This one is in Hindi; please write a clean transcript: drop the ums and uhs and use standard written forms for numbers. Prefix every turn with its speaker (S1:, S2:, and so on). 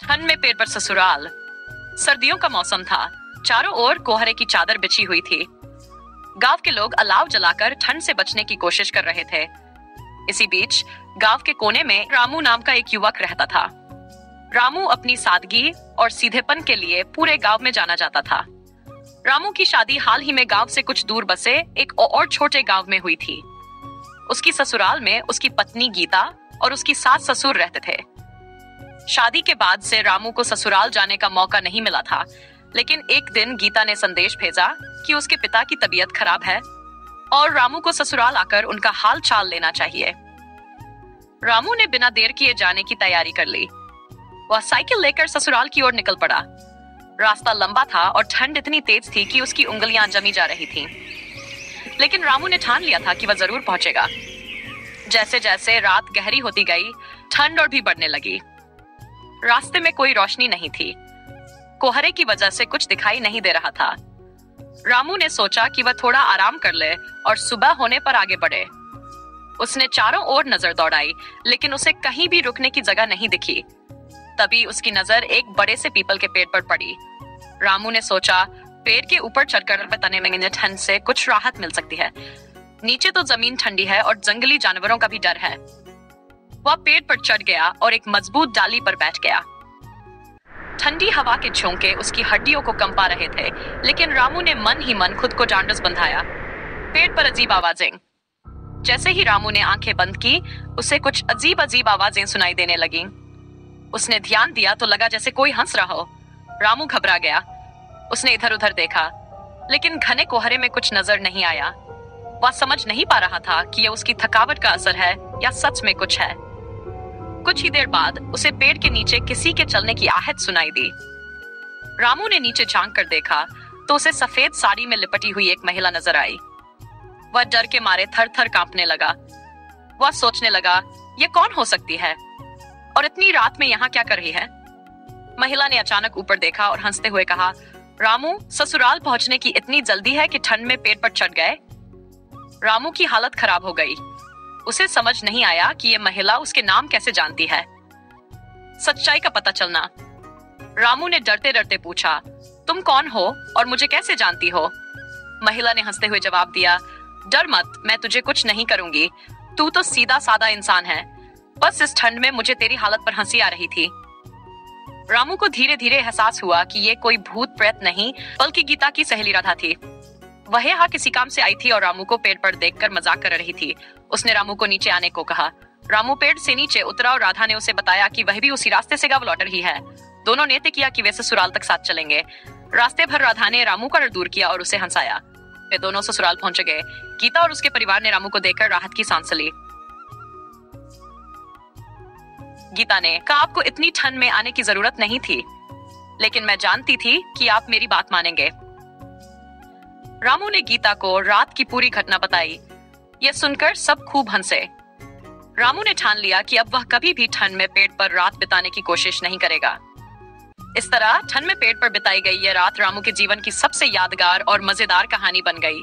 S1: ठंड में पेड़ पर ससुराल। सर्दियों का मौसम था। चारों ओर कोहरे की चादर बिछी हुई थी। गांव के लोग अलाव जलाकर ठंड से बचने की कोशिश कर रहे थे। इसी बीच गांव के कोने में रामू नाम का एक युवक रहता था। रामू अपनी सादगी और सीधेपन के लिए पूरे गांव में जाना जाता था। रामू की शादी हाल ही में गांव से कुछ दूर बसे एक और छोटे गांव में हुई थी। उसकी ससुराल में उसकी पत्नी गीता और उसकी सास ससुर रहते थे। शादी के बाद से रामू को ससुराल जाने का मौका नहीं मिला था, लेकिन एक दिन गीता ने संदेश भेजा कि उसके पिता की तबीयत खराब है और रामू को ससुराल आकर उनका हाल चाल लेना चाहिए। रामू ने बिना देर किए जाने की तैयारी कर ली। वह साइकिल लेकर ससुराल की ओर निकल पड़ा। रास्ता लंबा था और ठंड इतनी तेज थी कि उसकी उंगलियां जमी जा रही थीं। लेकिन रामू ने ठान लिया था कि वह जरूर पहुंचेगा। जैसे जैसे रात गहरी होती गई, ठंड और भी बढ़ने लगी। रास्ते में कोई रोशनी नहीं थी। कोहरे की वजह से कुछ दिखाई नहीं दे रहा था। रामू ने सोचा कि वह थोड़ा आराम कर ले और सुबह होने पर आगे बढ़े। उसने चारों ओर नजर दौड़ाई, लेकिन उसे कहीं भी रुकने की जगह नहीं दिखी। तभी उसकी नजर एक बड़े से पीपल के पेड़ पर पड़ी। रामू ने सोचा, पेड़ के ऊपर चढ़कर तने में ठंड से कुछ राहत मिल सकती है। नीचे तो जमीन ठंडी है और जंगली जानवरों का भी डर है। वह पेड़ पर चढ़ गया और एक मजबूत डाली पर बैठ गया। ठंडी हवा के झोंके उसकी हड्डियों को कंपा रहे थे, लेकिन रामू ने मन ही मन खुद को ढांढस बंधाया। पेड़ पर अजीब आवाजें। जैसे ही रामू ने आंखें बंद की, उसे कुछ अजीब अजीब आवाजें सुनाई देने लगीं। उसने ध्यान दिया तो लगा जैसे कोई हंस रहा हो। रामू घबरा गया। उसने इधर उधर देखा, लेकिन घने कोहरे में कुछ नजर नहीं आया। वह समझ नहीं पा रहा था कि यह उसकी थकावट का असर है या सच में कुछ है। कुछ ही देर बाद उसे पेड़ के नीचे किसी के चलने की आहट सुनाई दी। रामू ने नीचे झांक कर देखा तो उसे सफेद साड़ी में लिपटी हुई एक महिला नजर आई। वह डर के मारे थर थर कांपने लगा। वह सोचने लगा, यह कौन हो सकती है और इतनी रात में यहाँ क्या कर रही है। महिला ने अचानक ऊपर देखा और हंसते हुए कहा, रामू, ससुराल पहुंचने की इतनी जल्दी है कि ठंड में पेड़ पर चढ़ गए। रामू की हालत खराब हो गई। उसे समझ नहीं आया कि यह महिला उसके नाम कैसे जानती है। सच्चाई का पता चलना। रामू ने डरते डरते पूछा, तुम कौन हो और मुझे कैसे जानती हो? महिला ने हंसते हुए जवाब दिया, डर मत, मैं तुझे कुछ नहीं करूंगी। तू तो सीधा साधा इंसान है। बस इस ठंड में मुझे तेरी हालत पर हंसी आ रही थी। रामू को धीरे धीरे एहसास हुआ कि ये कोई भूत प्रेत नहीं, बल्कि गीता की सहेली राधा थी। वह यहाँ किसी काम से आई थी और रामू को पेड़ पर देखकर मजाक कर रही थी। उसने रामू को नीचे आने को कहा। रामू पेड़ से नीचे उतरा और राधा ने उसे बताया कि वह भी उसी रास्ते से गांव लौट रही है। दोनों ने तय किया कि वे ससुराल तक साथ चलेंगे। रास्ते भर राधा ने रामू का डर दूर किया और उसे हंसाया। वे दोनों ससुराल पहुंच गए। गीता और उसके परिवार ने रामू को देखकर राहत की सांस ली। गीता ने कहा, आपको इतनी ठंड में आने की जरूरत नहीं थी, लेकिन मैं जानती थी कि आप मेरी बात मानेंगे। रामू ने गीता को रात की पूरी घटना बताई। यह सुनकर सब खूब हंसे। रामू ने ठान लिया कि अब वह कभी भी ठंड में पेड़ पर रात बिताने की कोशिश नहीं करेगा। इस तरह ठंड में पेड़ पर बिताई गई यह रात रामू के जीवन की सबसे यादगार और मजेदार कहानी बन गई।